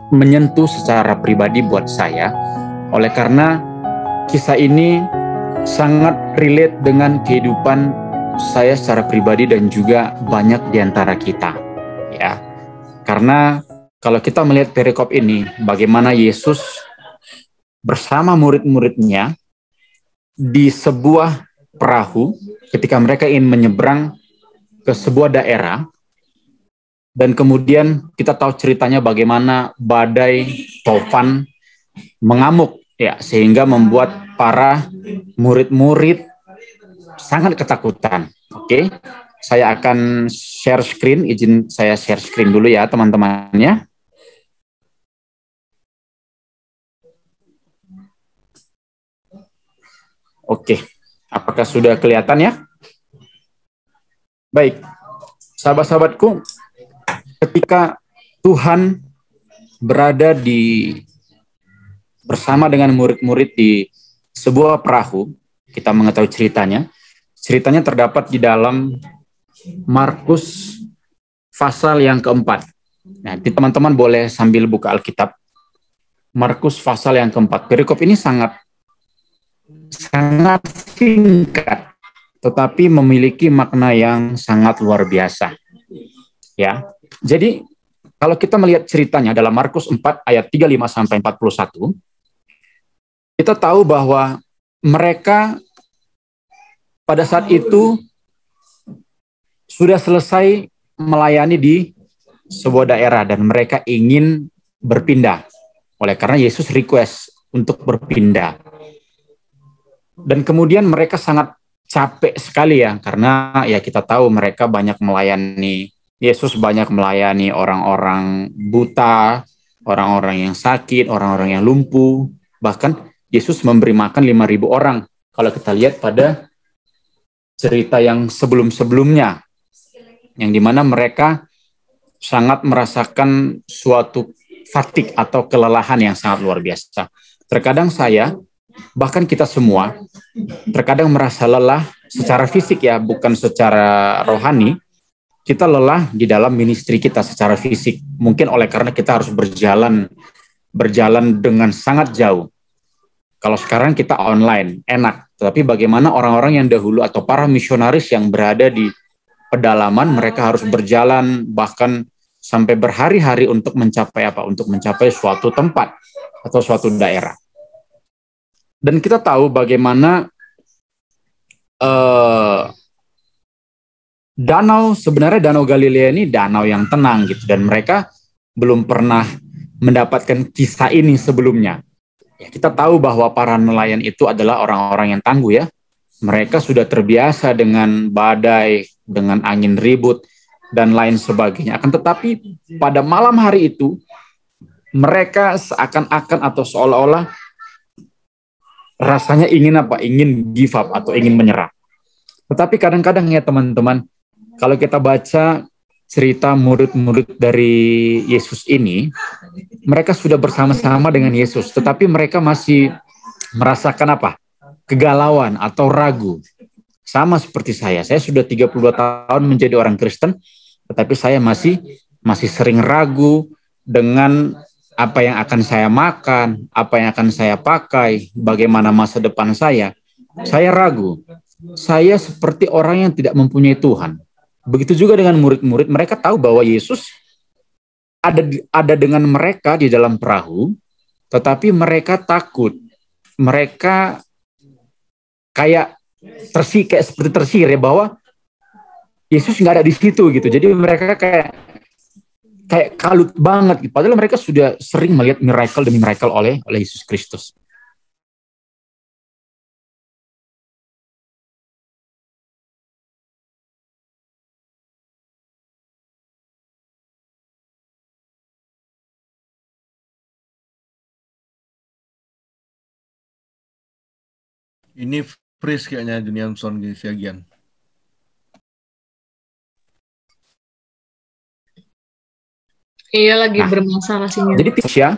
menyentuh secara pribadi buat saya, oleh karena kisah ini sangat relate dengan kehidupan saya secara pribadi dan juga banyak di antara kita. Ya, karena kalau kita melihat perikop ini, bagaimana Yesus bersama murid-muridnya di sebuah perahu ketika mereka ingin menyeberang ke sebuah daerah, dan kemudian kita tahu ceritanya bagaimana badai topan mengamuk ya, sehingga membuat para murid-murid sangat ketakutan. Oke, saya akan share screen, izin saya share screen dulu ya teman-temannya. Oke, apakah sudah kelihatan ya? Baik, sahabat-sahabatku, ketika Tuhan berada bersama dengan murid-murid di sebuah perahu, kita mengetahui ceritanya. Ceritanya terdapat di dalam Markus pasal yang keempat. Nah, teman-teman boleh sambil buka Alkitab. Markus pasal yang keempat. Perikop ini sangat singkat, tetapi memiliki makna yang sangat luar biasa. Ya, jadi kalau kita melihat ceritanya dalam Markus 4 ayat 35 sampai 41, kita tahu bahwa mereka pada saat itu sudah selesai melayani di sebuah daerah dan mereka ingin berpindah. Oleh karena Yesus request untuk berpindah. Dan kemudian mereka sangat capek sekali ya, karena ya kita tahu mereka banyak melayani, Yesus banyak melayani orang-orang buta, orang-orang yang sakit, orang-orang yang lumpuh. Bahkan Yesus memberi makan 5.000 orang. Kalau kita lihat pada cerita yang sebelum-sebelumnya, yang dimana mereka sangat merasakan suatu fatigue atau kelelahan yang sangat luar biasa. Terkadang saya, bahkan kita semua, terkadang merasa lelah secara fisik ya, bukan secara rohani. Kita lelah di dalam ministry kita secara fisik. Mungkin oleh karena kita harus berjalan dengan sangat jauh. Kalau sekarang kita online, enak. Tetapi bagaimana orang-orang yang dahulu atau para misionaris yang berada di pedalaman, mereka harus berjalan bahkan sampai berhari-hari untuk mencapai apa? Untuk mencapai suatu tempat atau suatu daerah. Dan kita tahu bagaimana sebenarnya Danau Galilea ini danau yang tenang gitu, dan mereka belum pernah mendapatkan kisah ini sebelumnya. Ya, kita tahu bahwa para nelayan itu adalah orang-orang yang tangguh ya. Mereka sudah terbiasa dengan badai, dengan angin ribut, dan lain sebagainya. Akan tetapi pada malam hari itu, mereka seakan-akan atau seolah-olah rasanya ingin apa? Ingin give up atau ingin menyerah. Tetapi kadang-kadang ya teman-teman, kalau kita baca cerita murid-murid dari Yesus ini, mereka sudah bersama-sama dengan Yesus, tetapi mereka masih merasakan apa? Kegalauan atau ragu. Sama seperti saya sudah 32 tahun menjadi orang Kristen, tetapi saya masih sering ragu dengan apa yang akan saya makan, apa yang akan saya pakai, bagaimana masa depan saya. Saya ragu. Saya seperti orang yang tidak mempunyai Tuhan. Begitu juga dengan murid-murid, mereka tahu bahwa Yesus ada dengan mereka di dalam perahu, tetapi mereka takut. Mereka kayak seperti tersihir ya, bahwa Yesus nggak ada di situ gitu. Jadi mereka kayak kalut banget gitu. Padahal mereka sudah sering melihat miracle demi miracle oleh Yesus Kristus. Ini freeze kayaknya Junian Son Siagian. Iya, lagi bermasalah sinyal. Jadi Indonesia,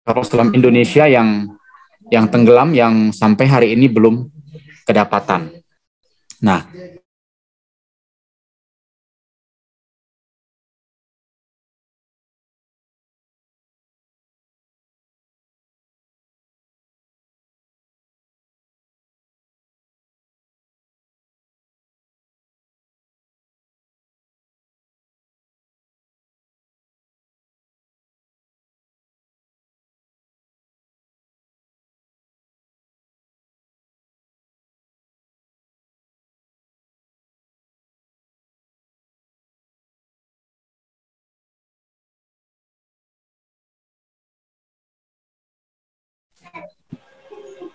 kapal selam Indonesia yang tenggelam, yang sampai hari ini belum kedapatan. Nah,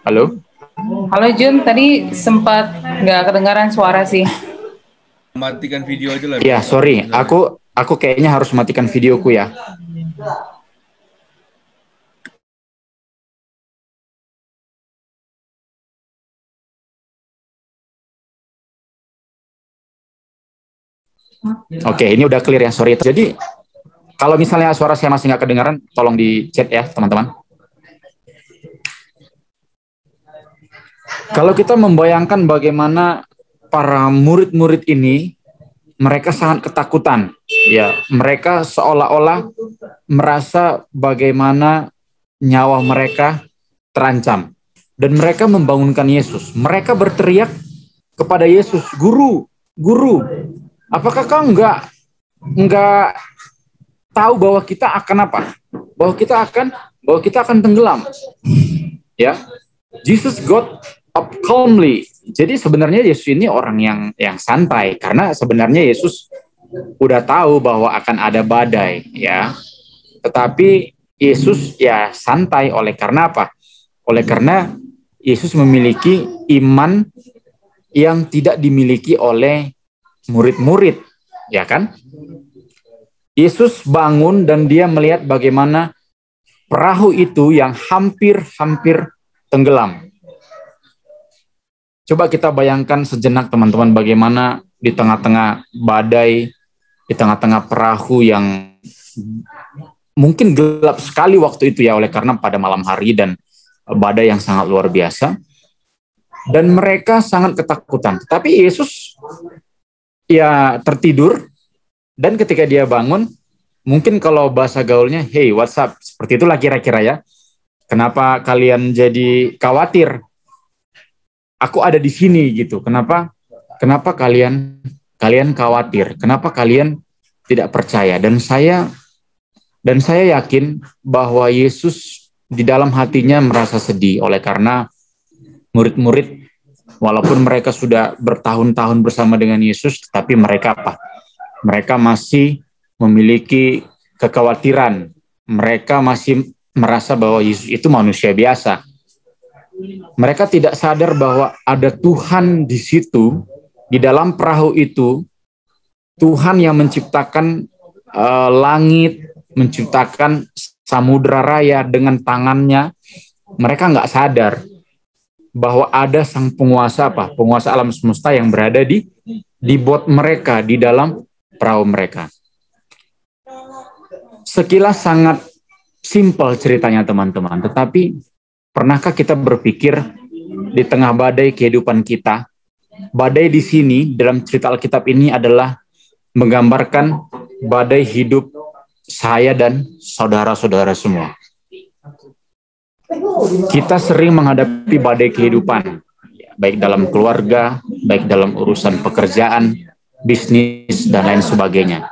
Halo? Halo Jun, tadi sempat nggak kedengaran suara sih. Matikan video aja lah. Ya, sorry. Aku kayaknya harus matikan videoku ya. Oke, ini udah clear ya, sorry. Jadi, kalau misalnya suara saya masih nggak kedengaran, tolong di chat ya, teman-teman. Kalau kita membayangkan bagaimana para murid-murid ini, mereka sangat ketakutan. Ya, mereka seolah-olah merasa bagaimana nyawa mereka terancam. Dan mereka membangunkan Yesus. Mereka berteriak kepada Yesus, Guru, Guru, apakah kau nggak tahu bahwa kita akan apa? Bahwa kita akan tenggelam. Ya, Jesus got up calmly. Jadi sebenarnya Yesus ini orang yang santai karena sebenarnya Yesus udah tahu bahwa akan ada badai, ya. Tetapi Yesus ya santai oleh karena apa? Oleh karena Yesus memiliki iman yang tidak dimiliki oleh murid-murid, ya kan? Yesus bangun dan dia melihat bagaimana perahu itu yang hampir-hampir tenggelam. Coba kita bayangkan sejenak teman-teman bagaimana di tengah-tengah badai, di tengah-tengah perahu yang mungkin gelap sekali waktu itu ya oleh karena pada malam hari dan badai yang sangat luar biasa. Dan mereka sangat ketakutan. Tapi Yesus ya tertidur dan ketika dia bangun, mungkin kalau bahasa gaulnya, hey what's up, seperti itulah kira-kira ya. Kenapa kalian jadi khawatir? Aku ada di sini gitu. Kenapa kalian khawatir? Kenapa kalian tidak percaya? Dan saya yakin bahwa Yesus di dalam hatinya merasa sedih oleh karena murid-murid walaupun mereka sudah bertahun-tahun bersama dengan Yesus, tetapi mereka apa? Mereka masih memiliki kekhawatiran. Mereka masih merasa bahwa Yesus itu manusia biasa. Mereka tidak sadar bahwa ada Tuhan di situ, di dalam perahu itu, Tuhan yang menciptakan langit, menciptakan samudra raya dengan tangannya. Mereka nggak sadar bahwa ada sang penguasa apa? Penguasa alam semesta yang berada di bot mereka, di dalam perahu mereka. Sekilas sangat simpel ceritanya teman-teman, tetapi pernahkah kita berpikir di tengah badai kehidupan kita, badai di sini dalam cerita Alkitab ini adalah menggambarkan badai hidup saya dan saudara-saudara semua. Kita sering menghadapi badai kehidupan, baik dalam keluarga, baik dalam urusan pekerjaan, bisnis, dan lain sebagainya.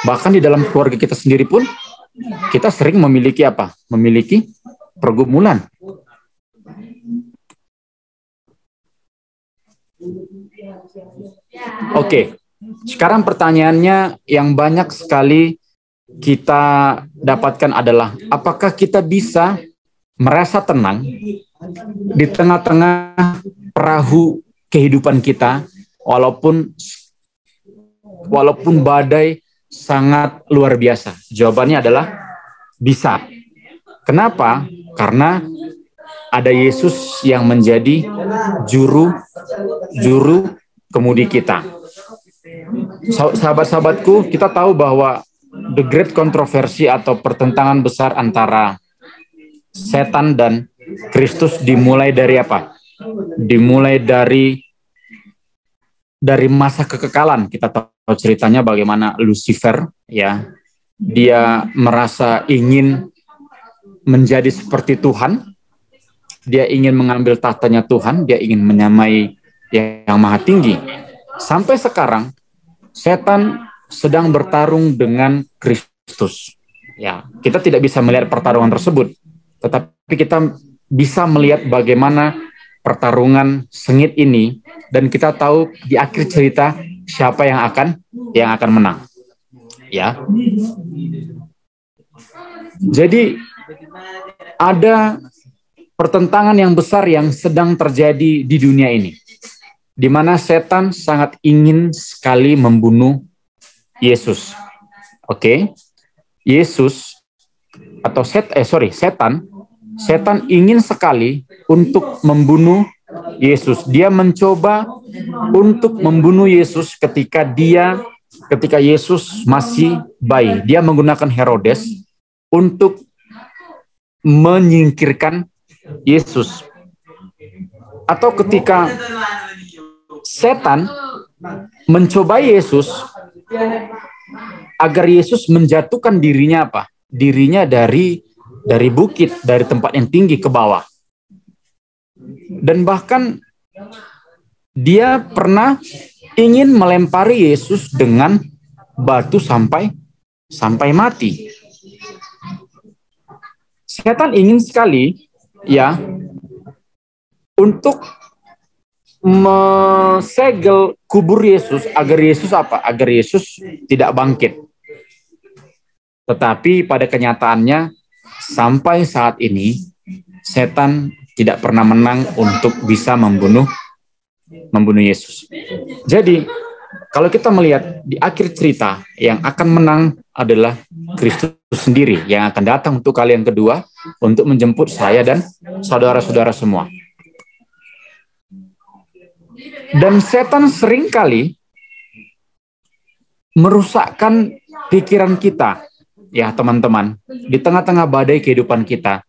Bahkan di dalam keluarga kita sendiri pun, kita sering memiliki apa? Memiliki pergumulan. Oke, sekarang pertanyaannya yang banyak sekali kita dapatkan adalah, apakah kita bisa merasa tenang di tengah-tengah perahu kehidupan kita walaupun badai sangat luar biasa? Jawabannya adalah bisa. Kenapa? Karena ada Yesus yang menjadi juru kemudi kita. Sahabat-sahabatku, kita tahu bahwa the great kontroversi atau pertentangan besar antara setan dan Kristus dimulai dari apa? Dimulai dari masa kekekalan. Kita tahu ceritanya bagaimana Lucifer, ya, dia merasa ingin menjadi seperti Tuhan. Dia ingin mengambil tahtanya Tuhan, dia ingin menyamai yang maha tinggi. Sampai sekarang setan sedang bertarung dengan Kristus. Ya, kita tidak bisa melihat pertarungan tersebut, tetapi kita bisa melihat bagaimana pertarungan sengit ini, dan kita tahu di akhir cerita siapa yang akan menang. Ya. Jadi ada pertentangan yang besar yang sedang terjadi di dunia ini, di mana setan sangat ingin sekali membunuh Yesus. Oke, Yesus atau setan ingin sekali untuk membunuh Yesus. Dia mencoba untuk membunuh Yesus ketika Yesus masih bayi. Dia menggunakan Herodes untuk menyingkirkan Yesus. Atau ketika setan mencoba Yesus agar Yesus menjatuhkan dirinya apa? Dirinya dari bukit, dari tempat yang tinggi ke bawah. Dan bahkan dia pernah ingin melempari Yesus dengan batu sampai mati. Setan ingin sekali ya untuk mesegel kubur Yesus agar Yesus apa? Agar Yesus tidak bangkit. Tetapi pada kenyataannya sampai saat ini setan tidak pernah menang untuk bisa membunuh Yesus. Jadi kalau kita melihat di akhir cerita, yang akan menang adalah Kristus sendiri yang akan datang untuk kali yang kedua untuk menjemput saya dan saudara-saudara semua. Dan setan seringkali merusakkan pikiran kita, ya teman-teman, di tengah-tengah badai kehidupan kita.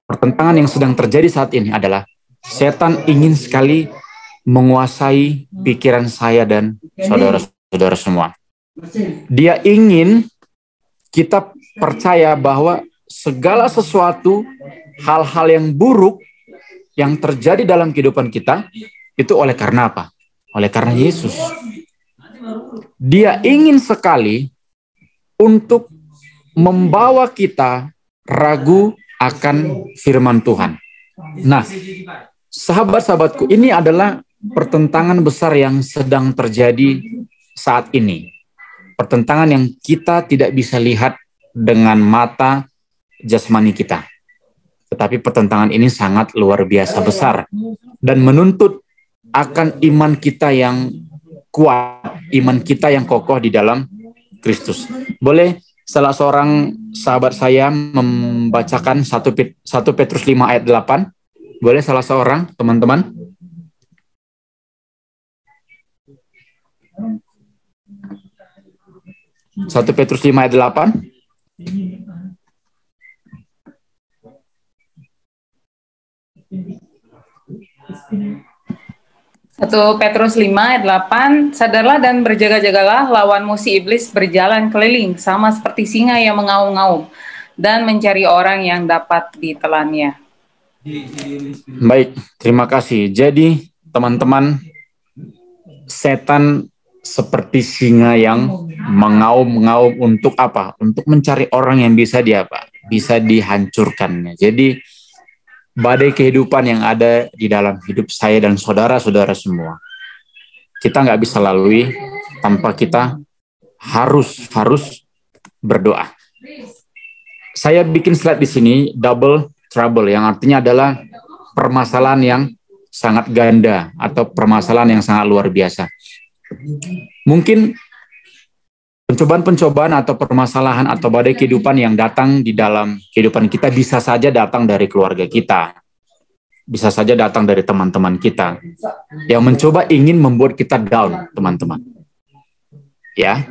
Pertentangan yang sedang terjadi saat ini adalah setan ingin sekali menguasai pikiran saya dan saudara-saudara semua. Dia ingin kita percaya bahwa segala sesuatu, hal-hal yang buruk yang terjadi dalam kehidupan kita, itu oleh karena apa? Oleh karena Yesus. Dia ingin sekali untuk membawa kita ragu akan firman Tuhan. Nah, sahabat-sahabatku, ini adalah pertentangan besar yang sedang terjadi saat ini. Pertentangan yang kita tidak bisa lihat dengan mata jasmani kita. Tetapi pertentangan ini sangat luar biasa besar dan menuntut akan iman kita yang kuat, iman kita yang kokoh di dalam Kristus. Boleh salah seorang sahabat saya membacakan 1 Petrus 5 ayat 8? Boleh salah seorang, teman-teman? Satu Petrus 5 ayat 8. 1 Petrus 5 ayat 8, sadarlah dan berjaga-jagalah, lawanmu si iblis berjalan keliling, sama seperti singa yang mengaum-ngaum, dan mencari orang yang dapat ditelannya. Baik, terima kasih. Jadi, teman-teman, setan seperti singa yang mengaum-ngaum untuk apa? Untuk mencari orang yang bisa bisa dihancurkannya. Jadi, badai kehidupan yang ada di dalam hidup saya dan saudara-saudara semua, kita nggak bisa lalui tanpa kita harus berdoa. Saya bikin slide di sini, double trouble, yang artinya adalah permasalahan yang sangat ganda atau permasalahan yang sangat luar biasa. Mungkin pencobaan-pencobaan atau permasalahan atau badai kehidupan yang datang di dalam kehidupan kita bisa saja datang dari keluarga kita, bisa saja datang dari teman-teman kita yang mencoba ingin membuat kita down, teman-teman. Ya,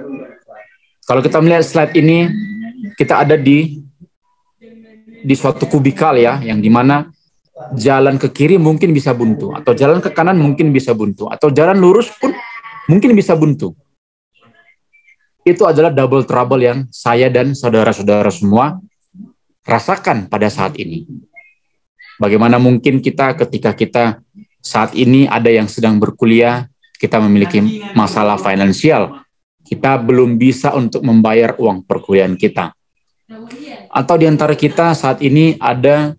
kalau kita melihat slide ini, kita ada di suatu kubikal ya, yang dimana jalan ke kiri mungkin bisa buntu, atau jalan ke kanan mungkin bisa buntu, atau jalan lurus pun mungkin bisa buntu. Itu adalah double trouble yang saya dan saudara-saudara semua rasakan pada saat ini. Bagaimana mungkin kita ketika kita saat ini ada yang sedang berkuliah, kita memiliki masalah finansial, kita belum bisa untuk membayar uang perkuliahan kita. Atau di antara kita saat ini ada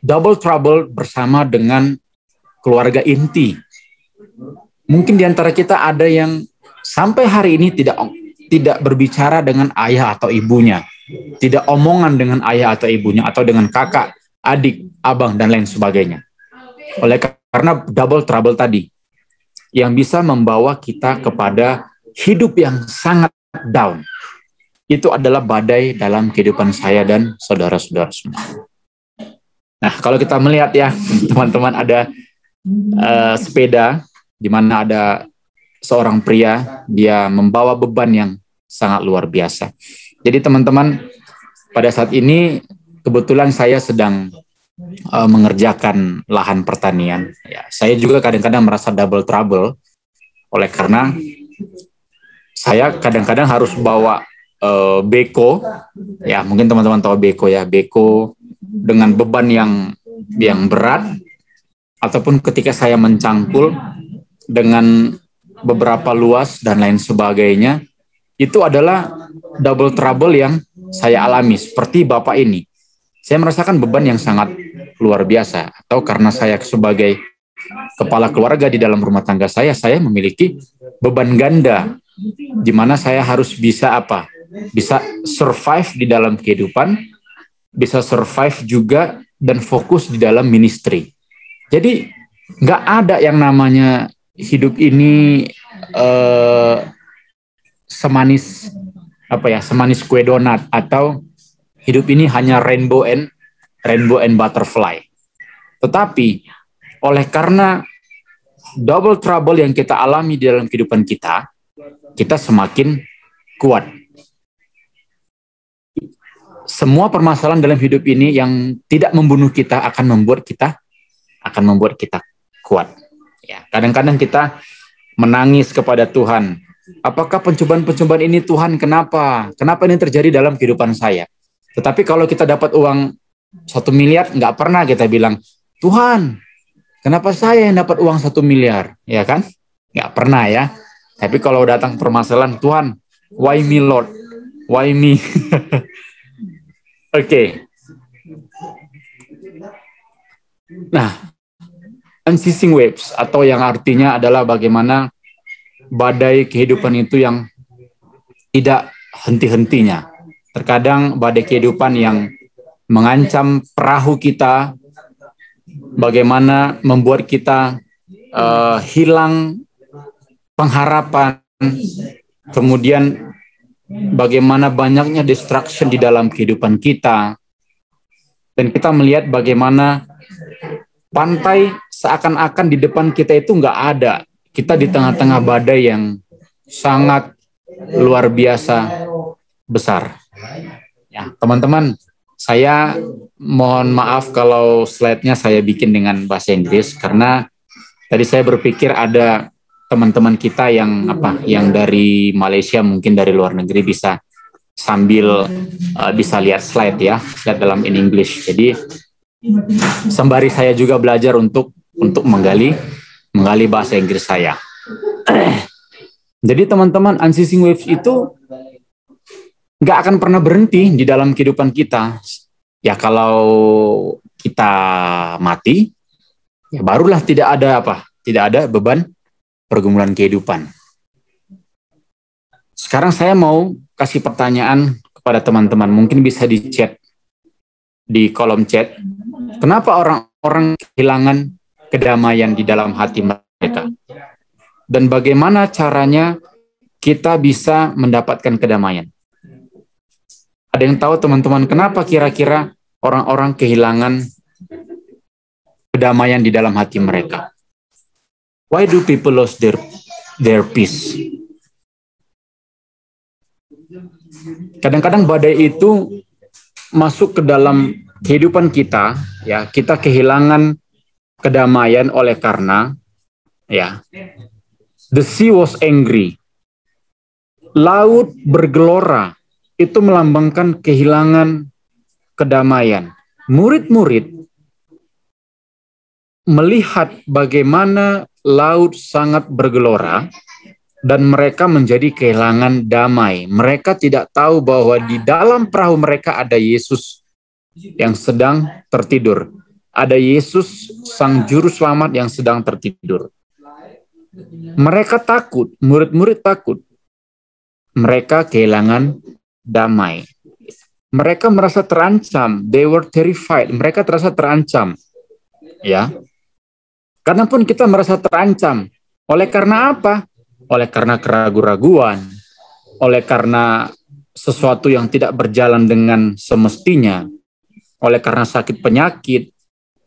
double trouble bersama dengan keluarga inti. Mungkin di antara kita ada yang sampai hari ini tidak berbicara dengan ayah atau ibunya, tidak omongan dengan ayah atau ibunya, atau dengan kakak adik, abang, dan lain sebagainya. Oleh karena double trouble tadi, yang bisa membawa kita kepada hidup yang sangat down, itu adalah badai dalam kehidupan saya dan saudara-saudara semua. Nah, kalau kita melihat ya, teman-teman, ada sepeda, di mana ada seorang pria, dia membawa beban yang sangat luar biasa. Jadi teman-teman, pada saat ini kebetulan saya sedang mengerjakan lahan pertanian. Ya, saya juga kadang-kadang merasa double trouble, oleh karena saya kadang-kadang harus bawa beko, ya mungkin teman-teman tahu beko ya, beko dengan beban yang berat, ataupun ketika saya mencangkul dengan beberapa luas dan lain sebagainya, itu adalah double trouble yang saya alami seperti Bapak ini. Saya merasakan beban yang sangat luar biasa, atau karena saya sebagai kepala keluarga di dalam rumah tangga saya memiliki beban ganda, di mana saya harus bisa bisa survive di dalam kehidupan, bisa survive juga dan fokus di dalam ministry. Jadi nggak ada yang namanya hidup ini semanis semanis kue donat, atau hidup ini hanya rainbow and butterfly. Tetapi oleh karena double trouble yang kita alami di dalam kehidupan kita semakin kuat. Semua permasalahan dalam hidup ini yang tidak membunuh kita akan membuat kita kuat. Ya, kadang-kadang kita menangis kepada Tuhan. Apakah pencobaan-pencobaan ini Tuhan, kenapa ini terjadi dalam kehidupan saya? Tetapi kalau kita dapat uang 1 miliar, nggak pernah kita bilang, Tuhan, kenapa saya yang dapat uang 1 miliar? Ya kan? Nggak pernah ya. Tapi kalau datang permasalahan, Tuhan, why me Lord? Why me? Oke. Nah, unceasing waves, atau yang artinya adalah bagaimana badai kehidupan itu yang tidak henti-hentinya. Terkadang badai kehidupan yang mengancam perahu kita, bagaimana membuat kita hilang pengharapan, kemudian bagaimana banyaknya distraction di dalam kehidupan kita, dan kita melihat bagaimana pantai seakan-akan di depan kita itu nggak ada. Kita di tengah-tengah badai yang sangat luar biasa besar. Ya, teman-teman, saya mohon maaf kalau slide-nya saya bikin dengan bahasa Inggris, karena tadi saya berpikir ada teman-teman kita yang dari Malaysia, mungkin dari luar negeri, bisa sambil bisa lihat slide ya, slide dalam in English. Jadi sembari saya juga belajar untuk menggali bahasa Inggris saya. Jadi teman-teman, unceasing waves itu nggak akan pernah berhenti di dalam kehidupan kita. Ya kalau kita mati, ya barulah tidak ada beban pergumulan kehidupan. Sekarang saya mau kasih pertanyaan kepada teman-teman, mungkin bisa di chat, di kolom chat. Kenapa orang-orang kehilangan kedamaian di dalam hati mereka? Dan bagaimana caranya kita bisa mendapatkan kedamaian? Ada yang tahu teman-teman, kenapa kira-kira orang-orang kehilangan kedamaian di dalam hati mereka? Why do people lose their peace? Kadang-kadang badai itu masuk ke dalam kehidupan kita, ya, kita kehilangan kedamaian oleh karena, ya, the sea was angry. Laut bergelora, itu melambangkan kehilangan kedamaian. Murid-murid melihat bagaimana laut sangat bergelora dan mereka menjadi kehilangan damai. Mereka tidak tahu bahwa di dalam perahu mereka ada Yesus yang sedang tertidur. Ada Yesus, Sang Juru Selamat, yang sedang tertidur. Mereka takut, murid-murid takut. Mereka kehilangan damai. mereka merasa terancam. They were terrified. Mereka terasa terancam. Ya. Karena pun kita merasa terancam. Oleh karena apa? Oleh karena keraguan-raguan. Oleh karena sesuatu yang tidak berjalan dengan semestinya. Oleh karena sakit penyakit.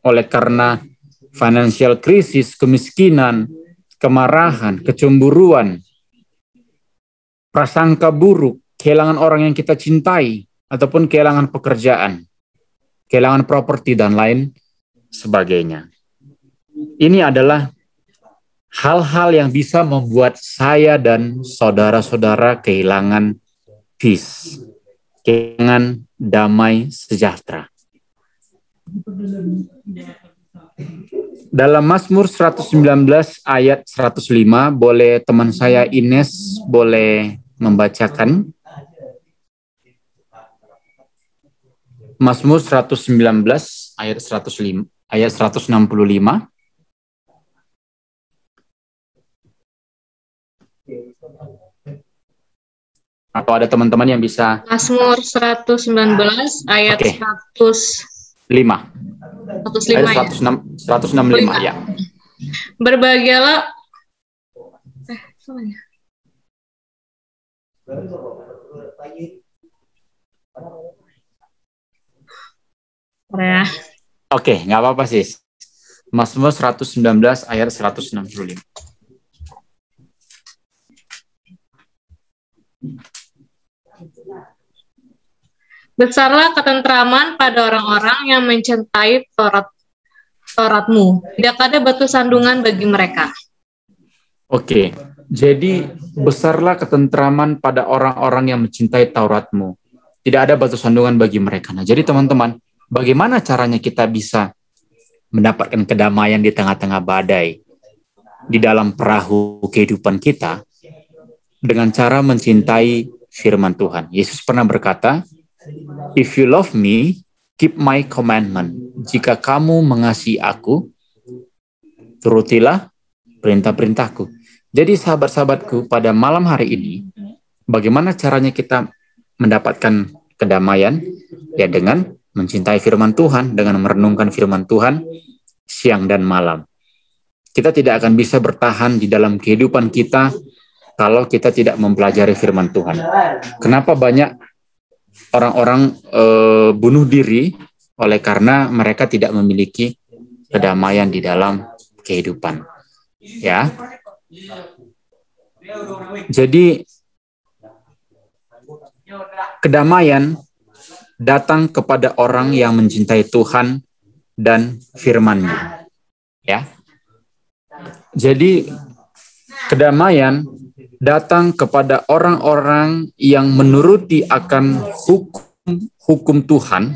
Oleh karena financial crisis, kemiskinan, kemarahan, kecemburuan, prasangka buruk, kehilangan orang yang kita cintai, ataupun kehilangan pekerjaan, kehilangan properti, dan lain sebagainya. Ini adalah hal-hal yang bisa membuat saya dan saudara-saudara kehilangan peace, kehilangan damai sejahtera. Dalam Mazmur 119 ayat 105, boleh teman saya Ines boleh membacakan? Mazmur 119 ayat 105 ayat 165. Atau ada teman-teman yang bisa? Mazmur 119 ayat 5. 105 ayat 165 ya. Berbahagialah Oke, nggak apa-apa sih. Mazmur 119 ayat 165. Besarlah ketentraman pada orang-orang yang mencintai Taurat-Mu. Tidak ada batu sandungan bagi mereka. Oke, jadi besarlah ketentraman pada orang-orang yang mencintai Taurat-Mu. Tidak ada batu sandungan bagi mereka. Nah, jadi teman-teman, bagaimana caranya kita bisa mendapatkan kedamaian di tengah-tengah badai, di dalam perahu kehidupan kita, dengan cara mencintai firman Tuhan. Yesus pernah berkata, "If you love me, keep my commandment." Jika kamu mengasihi aku, turutilah perintah-perintahku. Jadi sahabat-sahabatku, pada malam hari ini, bagaimana caranya kita mendapatkan kedamaian? Ya dengan mencintai firman Tuhan, dengan merenungkan firman Tuhan siang dan malam. Kita tidak akan bisa bertahan di dalam kehidupan kita kalau kita tidak mempelajari firman Tuhan. Kenapa banyak orang-orang bunuh diri? Oleh karena mereka tidak memiliki kedamaian di dalam kehidupan. Ya. Jadi kedamaian datang kepada orang yang mencintai Tuhan dan firman-Nya. Ya. Jadi kedamaian datang kepada orang-orang yang menuruti akan hukum Tuhan,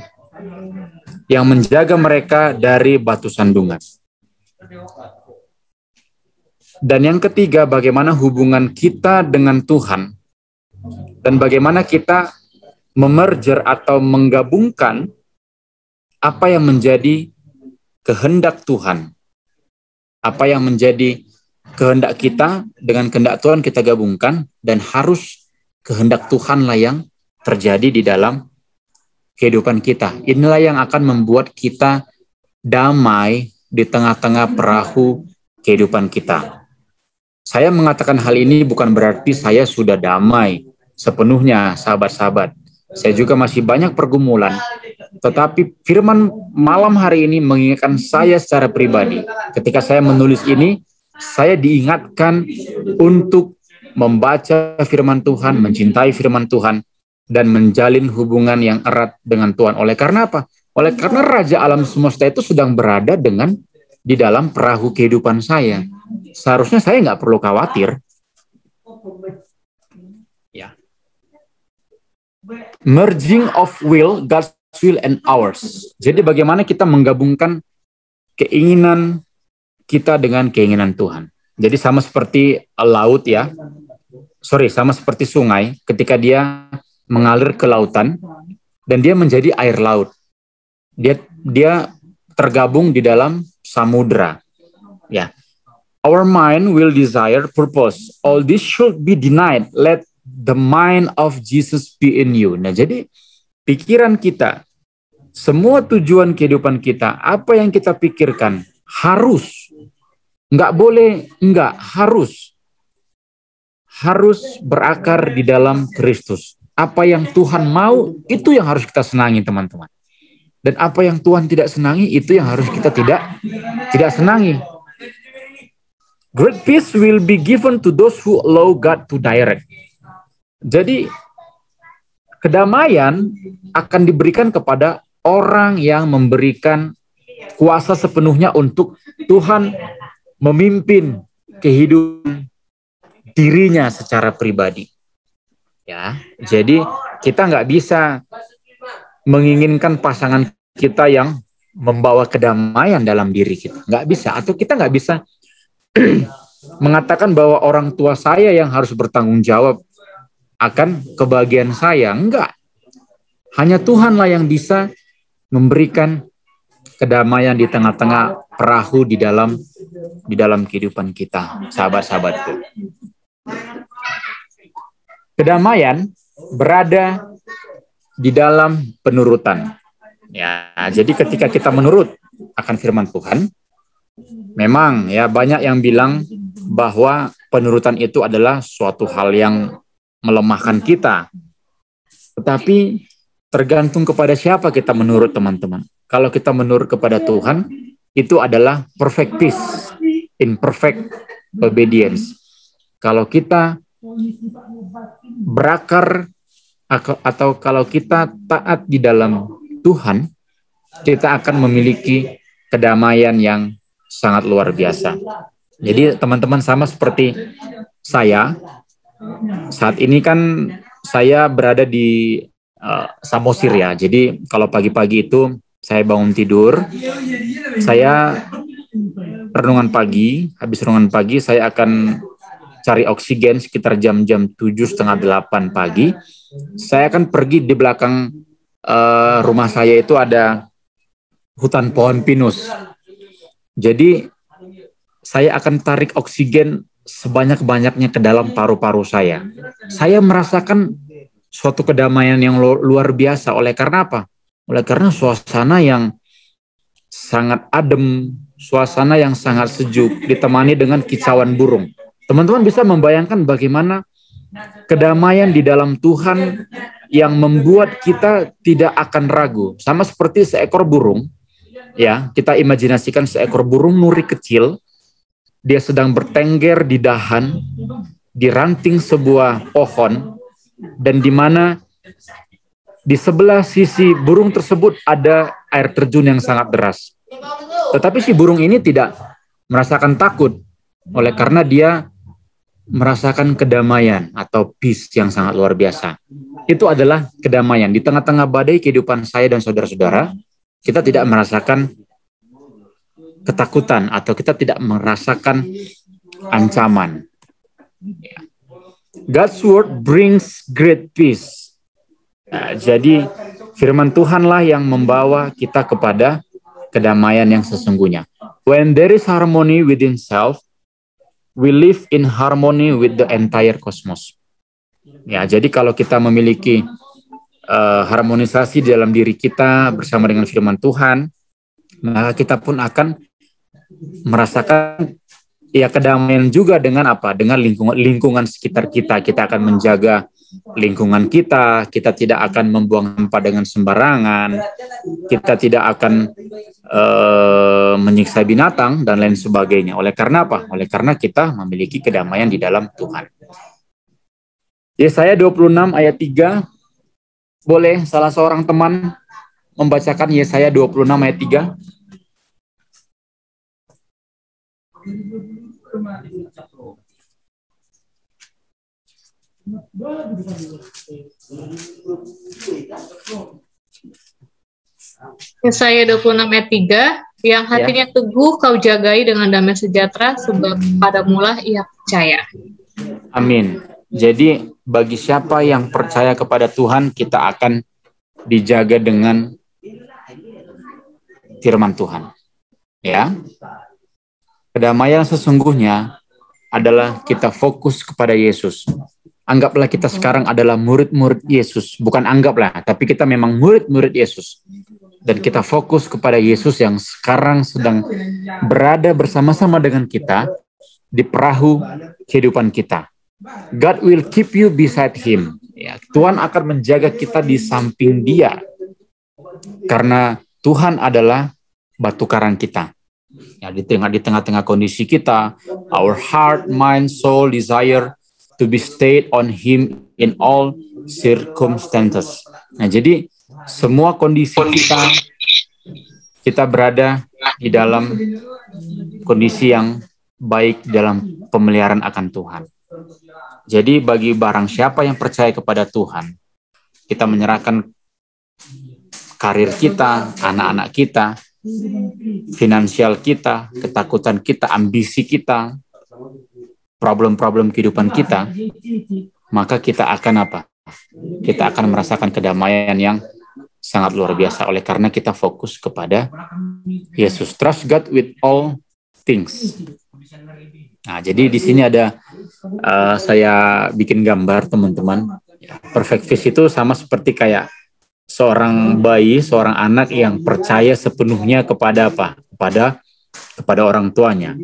yang menjaga mereka dari batu sandungan. Dan yang ketiga, bagaimana hubungan kita dengan Tuhan, dan bagaimana kita memerger atau menggabungkan apa yang menjadi kehendak Tuhan, apa yang menjadi kehendak kita dengan kehendak Tuhan kita gabungkan, dan harus kehendak Tuhanlah yang terjadi di dalam kehidupan kita. Inilah yang akan membuat kita damai di tengah-tengah perahu kehidupan kita. Saya mengatakan hal ini bukan berarti saya sudah damai sepenuhnya, sahabat-sahabat. Saya juga masih banyak pergumulan. Tetapi firman malam hari ini mengingatkan saya secara pribadi. Ketika saya menulis ini, saya diingatkan untuk membaca firman Tuhan, mencintai firman Tuhan, dan menjalin hubungan yang erat dengan Tuhan. Oleh karena apa? Oleh karena Raja Alam Semesta itu sedang berada di dalam perahu kehidupan saya. Seharusnya saya nggak perlu khawatir. Ya. Merging of will, God's will and ours. Jadi bagaimana kita menggabungkan keinginan kita dengan keinginan Tuhan. Jadi sama seperti laut ya. Sama seperti sungai ketika dia mengalir ke lautan dan dia menjadi air laut. Dia tergabung di dalam samudra. Ya. Our mind will desire purpose. All this should be denied. Let the mind of Jesus be in you. Nah, jadi pikiran kita, semua tujuan kehidupan kita, apa yang kita pikirkan, harus, nggak boleh, nggak, harus berakar di dalam Kristus. Apa yang Tuhan mau, itu yang harus kita senangi, teman-teman. Dan apa yang Tuhan tidak senangi, itu yang harus kita tidak senangi. Great peace will be given to those who allow God to direct. Jadi, kedamaian akan diberikan kepada orang yang memberikan kuasa sepenuhnya untuk Tuhan memimpin kehidupan dirinya secara pribadi. Ya, jadi kita nggak bisa menginginkan pasangan kita yang membawa kedamaian dalam diri kita. Nggak bisa. Atau kita nggak bisa mengatakan bahwa orang tua saya yang harus bertanggung jawab akan kebahagiaan saya. Enggak. Hanya Tuhanlah yang bisa memberikan kedamaian di tengah-tengah perahu di dalam kehidupan kita, sahabat-sahabatku. Kedamaian berada di dalam penurutan. Ya, jadi ketika kita menurut akan firman Tuhan, memang ya banyak yang bilang bahwa penurutan itu adalah suatu hal yang melemahkan kita. Tetapi tergantung kepada siapa kita menurut, teman-teman. Kalau kita menurut kepada Tuhan, itu adalah perfect peace, in perfect obedience. Kalau kita berakar atau kalau kita taat di dalam Tuhan, kita akan memiliki kedamaian yang sangat luar biasa. Jadi teman-teman, sama seperti saya, saat ini kan saya berada di Samosir ya. Jadi kalau pagi-pagi itu saya bangun tidur, saya renungan pagi, habis renungan pagi saya akan cari oksigen sekitar jam-jam 7:30-8 pagi. Saya akan pergi di belakang rumah saya itu ada hutan pohon pinus. Jadi saya akan tarik oksigen sebanyak-banyaknya ke dalam paru-paru saya. Saya merasakan suatu kedamaian yang luar biasa. Oleh karena apa? Oleh karena suasana yang sangat adem, suasana yang sangat sejuk, ditemani dengan kicauan burung. Teman-teman bisa membayangkan bagaimana kedamaian di dalam Tuhan yang membuat kita tidak akan ragu. Sama seperti seekor burung, ya, kita imajinasikan seekor burung nuri kecil, dia sedang bertengger di dahan, di ranting sebuah pohon, dan di mana di sebelah sisi burung tersebut ada air terjun yang sangat deras. Tetapi si burung ini tidak merasakan takut, oleh karena dia merasakan kedamaian atau peace yang sangat luar biasa. Itu adalah kedamaian. Di tengah-tengah badai kehidupan saya dan saudara-saudara, kita tidak merasakan ketakutan atau kita tidak merasakan ancaman. God's word brings great peace. Nah, jadi firman Tuhanlah yang membawa kita kepada kedamaian yang sesungguhnya. When there is harmony within self, we live in harmony with the entire cosmos. Ya, jadi kalau kita memiliki harmonisasi di dalam diri kita bersama dengan firman Tuhan, maka kita pun akan merasakan ya kedamaian juga dengan apa? Dengan lingkungan sekitar kita. Kita akan menjaga lingkungan kita, kita tidak akan membuang sampah dengan sembarangan, kita tidak akan menyiksa binatang dan lain sebagainya. Oleh karena apa? Oleh karena kita memiliki kedamaian di dalam Tuhan. Yesaya 26 ayat 3, boleh salah seorang teman membacakan Yesaya 26 ayat 3? Yesaya 26 ayat 3, yang hatinya teguh kau jagai dengan damai sejahtera, sebab padamulah ia percaya. Amin. Jadi bagi siapa yang percaya kepada Tuhan, kita akan dijaga dengan firman Tuhan. Ya. Kedamaian sesungguhnya adalah kita fokus kepada Yesus. Anggaplah kita sekarang adalah murid-murid Yesus. Bukan anggaplah, tapi kita memang murid-murid Yesus. Dan kita fokus kepada Yesus yang sekarang sedang berada bersama-sama dengan kita di perahu kehidupan kita. God will keep you beside him. Ya, Tuhan akan menjaga kita di samping dia. Karena Tuhan adalah batu karang kita. Ya, di tengah-tengah kondisi kita, our heart, mind, soul, desire to be stayed on him in all circumstances. Nah, jadi semua kondisi kita berada di dalam kondisi yang baik dalam pemeliharaan akan Tuhan. Jadi bagi barang siapa yang percaya kepada Tuhan, kita menyerahkan karir kita, anak-anak kita, finansial kita, ketakutan kita, ambisi kita, problem-problem kehidupan kita, maka kita akan apa? Kita akan merasakan kedamaian yang sangat luar biasa oleh karena kita fokus kepada Yesus. Trust God with all things. Nah, jadi di sini ada saya bikin gambar, teman-teman. Perfect fish itu sama seperti kayak seorang bayi, seorang anak yang percaya sepenuhnya kepada apa? Kepada orang tuanya.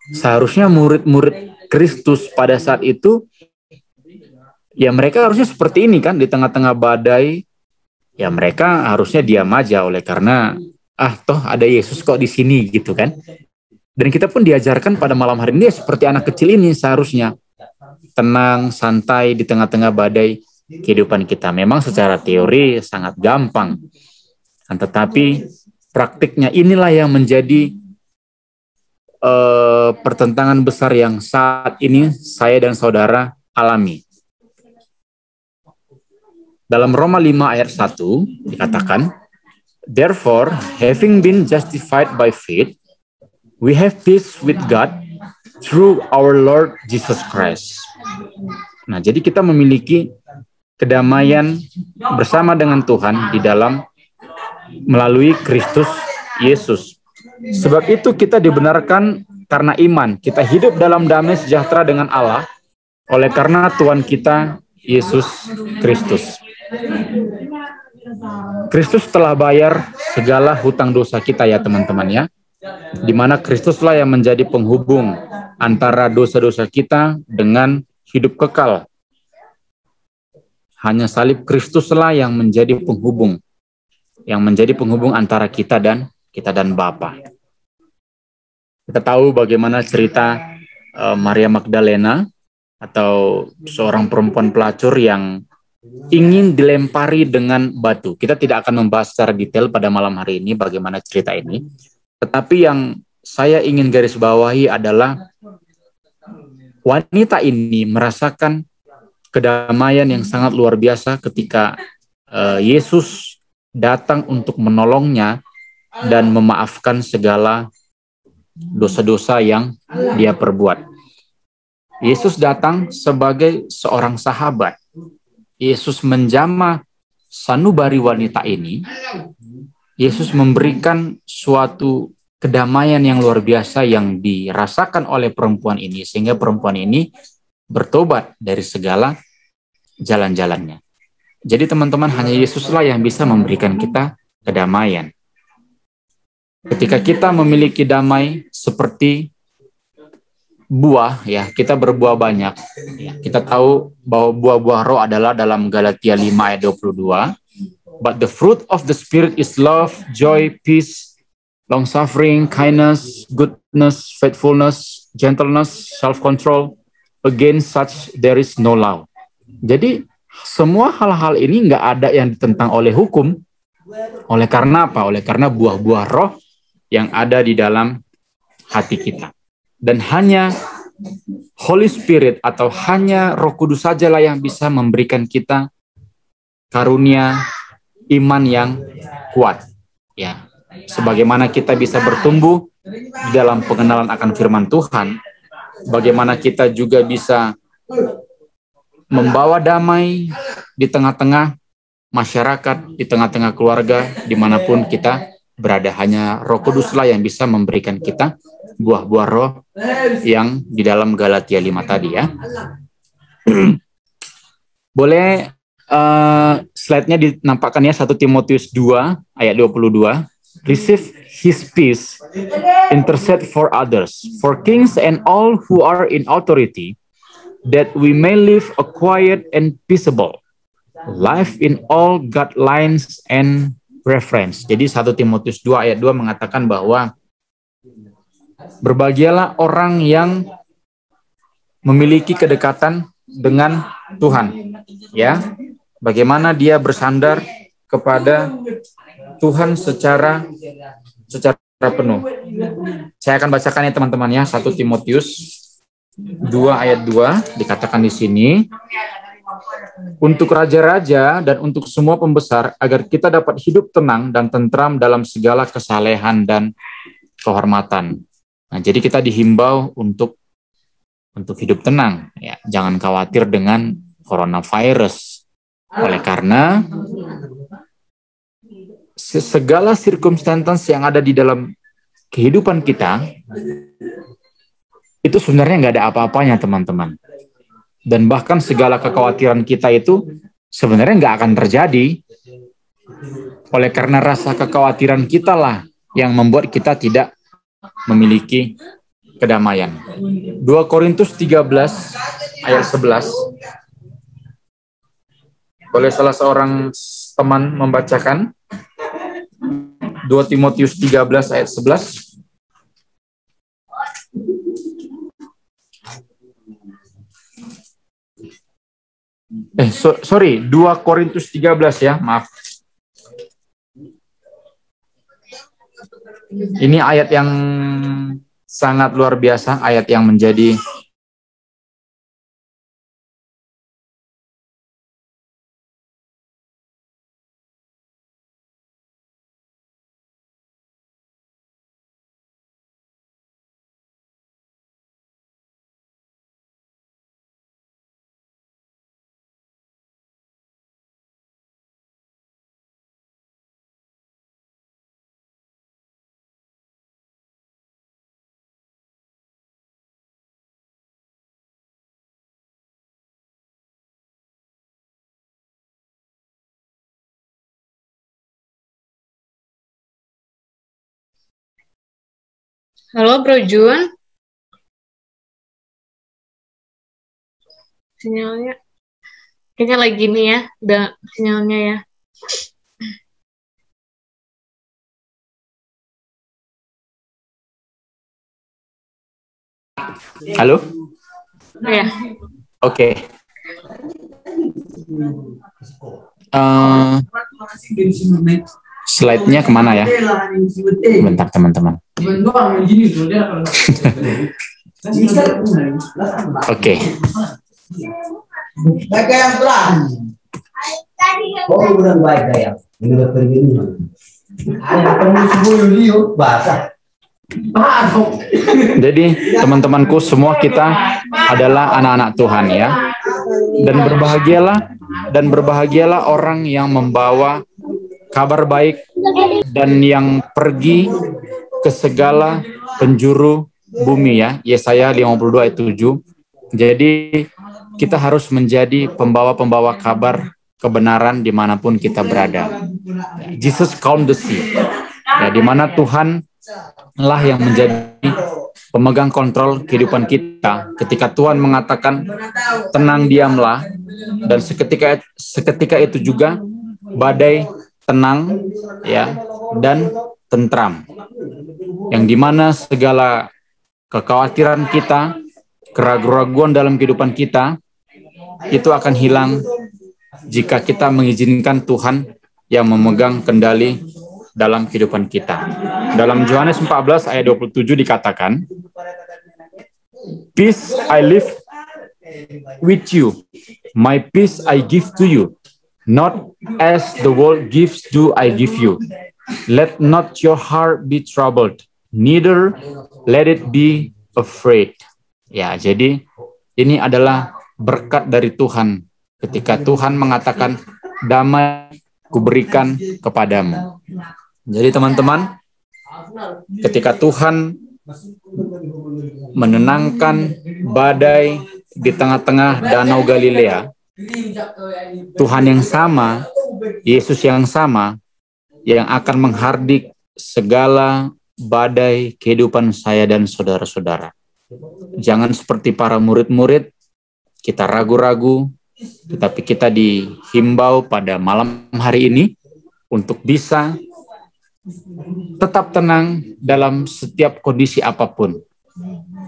Seharusnya murid-murid Kristus pada saat itu, ya mereka harusnya seperti ini kan, di tengah-tengah badai, ya mereka harusnya diam aja oleh karena, toh ada Yesus kok di sini gitu kan. Dan kita pun diajarkan pada malam hari ini seperti anak kecil ini seharusnya. Tenang, santai di tengah-tengah badai kehidupan kita. Memang secara teori sangat gampang. Tetapi praktiknya inilah yang menjadi pertentangan besar yang saat ini saya dan saudara alami. Dalam Roma 5 ayat 1 dikatakan, "Therefore, having been justified by faith, we have peace with God through our Lord Jesus Christ." Nah, jadi kita memiliki kedamaian bersama dengan Tuhan di dalam melalui Kristus Yesus. Sebab itu kita dibenarkan karena iman. Kita hidup dalam damai sejahtera dengan Allah oleh karena Tuhan kita Yesus Kristus. Kristus telah bayar segala hutang dosa kita ya teman-teman ya. Di mana Kristuslah yang menjadi penghubung antara dosa-dosa kita dengan hidup kekal. Hanya salib Kristuslah yang menjadi penghubung. Yang menjadi penghubung antara kita dan Bapa. Kita tahu bagaimana cerita Maria Magdalena atau seorang perempuan pelacur yang ingin dilempari dengan batu. Kita tidak akan membahas secara detail pada malam hari ini bagaimana cerita ini. Tetapi yang saya ingin garis bawahi adalah wanita ini merasakan kedamaian yang sangat luar biasa ketika Yesus datang untuk menolongnya dan memaafkan segala dosa-dosa yang dia perbuat. Yesus datang sebagai seorang sahabat. Yesus menjamah sanubari wanita ini. Yesus memberikan suatu kedamaian yang luar biasa yang dirasakan oleh perempuan ini, sehingga perempuan ini bertobat dari segala jalan-jalannya. Jadi teman-teman, hanya Yesuslah yang bisa memberikan kita kedamaian. Ketika kita memiliki damai seperti buah, ya kita berbuah banyak. Ya, kita tahu bahwa buah-buah roh adalah dalam Galatia 5 ayat 22. But the fruit of the Spirit is love, joy, peace, long-suffering, kindness, goodness, faithfulness, gentleness, self-control. Against such there is no law. Jadi semua hal-hal ini nggak ada yang ditentang oleh hukum. Oleh karena apa? Oleh karena buah-buah roh yang ada di dalam hati kita. Dan hanya Holy Spirit atau hanya Roh Kudus sajalah yang bisa memberikan kita karunia iman yang kuat. Ya, sebagaimana kita bisa bertumbuh di dalam pengenalan akan firman Tuhan, bagaimana kita juga bisa membawa damai di tengah-tengah masyarakat, di tengah-tengah keluarga, dimanapun kita berada. Hanya Roh Kuduslah yang bisa memberikan kita buah-buah roh yang di dalam Galatia 5 tadi ya. Boleh slide-nya dinampakkan ya, 1 Timotius 2 ayat 22. Receive his peace, intercede for others, for kings and all who are in authority, that we may live a quiet and peaceable life in all guidelines and reference. Jadi 1 Timotius 2 ayat 2 mengatakan bahwa berbahagialah orang yang memiliki kedekatan dengan Tuhan, ya. Bagaimana dia bersandar kepada Tuhan secara penuh. Saya akan bacakan ya teman-teman ya, 1 Timotius 2 ayat 2 dikatakan di sini, untuk raja-raja dan untuk semua pembesar, agar kita dapat hidup tenang dan tentram dalam segala kesalehan dan kehormatan. Nah, jadi kita dihimbau untuk hidup tenang, ya. Jangan khawatir dengan coronavirus. Oleh karena segala circumstances yang ada di dalam kehidupan kita itu sebenarnya nggak ada apa-apanya, teman-teman. Dan bahkan segala kekhawatiran kita itu sebenarnya nggak akan terjadi. Oleh karena rasa kekhawatiran kita lah yang membuat kita tidak memiliki kedamaian. 2 Korintus 13 ayat 11. Boleh salah seorang teman membacakan? 2 Timotius 13 ayat 11. Sorry, 2 Korintus 13 ya, maaf. Ini ayat yang sangat luar biasa, ayat yang menjadi Halo Bro Jun, sinyalnya kayaknya lagi nih ya, udah sinyalnya ya. Halo? Ya. Oke. Slide-nya kemana ya? Bentar teman-teman. Oke. Jadi teman-temanku semua kita adalah anak-anak Tuhan ya. Dan berbahagialah orang yang membawa kabar baik dan yang pergi ke segala penjuru bumi ya. Yesaya 52 ayat 7. Jadi kita harus menjadi pembawa-pembawa kabar kebenaran dimanapun kita berada. Jesus calmed the sea. Ya, di mana Tuhan lah yang menjadi pemegang kontrol kehidupan kita. Ketika Tuhan mengatakan tenang diamlah, dan seketika itu juga badai tenang ya dan tentram. Yang dimana segala kekhawatiran kita, keraguan-raguan dalam kehidupan kita itu akan hilang jika kita mengizinkan Tuhan yang memegang kendali dalam kehidupan kita. Dalam Yohanes 14 ayat 27 dikatakan, "Peace I live with you, my peace I give to you, not as the world gives do I give you. Let not your heart be troubled, neither let it be afraid." Ya, jadi ini adalah berkat dari Tuhan ketika Tuhan mengatakan damai kuberikan kepadamu. Jadi teman-teman, ketika Tuhan menenangkan badai di tengah-tengah Danau Galilea, Tuhan yang sama, Yesus yang sama, yang akan menghardik segala badai kehidupan saya dan saudara-saudara. Jangan seperti para murid-murid, kita ragu-ragu, tetapi kita dihimbau pada malam hari ini untuk bisa tetap tenang dalam setiap kondisi apapun.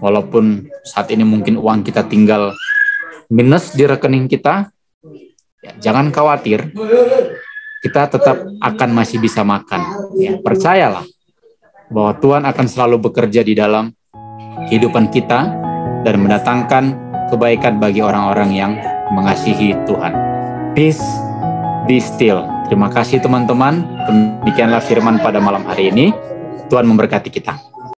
Walaupun saat ini mungkin uang kita tinggal minus di rekening kita, ya, jangan khawatir, kita tetap akan masih bisa makan. Ya, percayalah bahwa Tuhan akan selalu bekerja di dalam kehidupan kita dan mendatangkan kebaikan bagi orang-orang yang mengasihi Tuhan. Peace, be still. Terima kasih teman-teman. Demikianlah firman pada malam hari ini. Tuhan memberkati kita.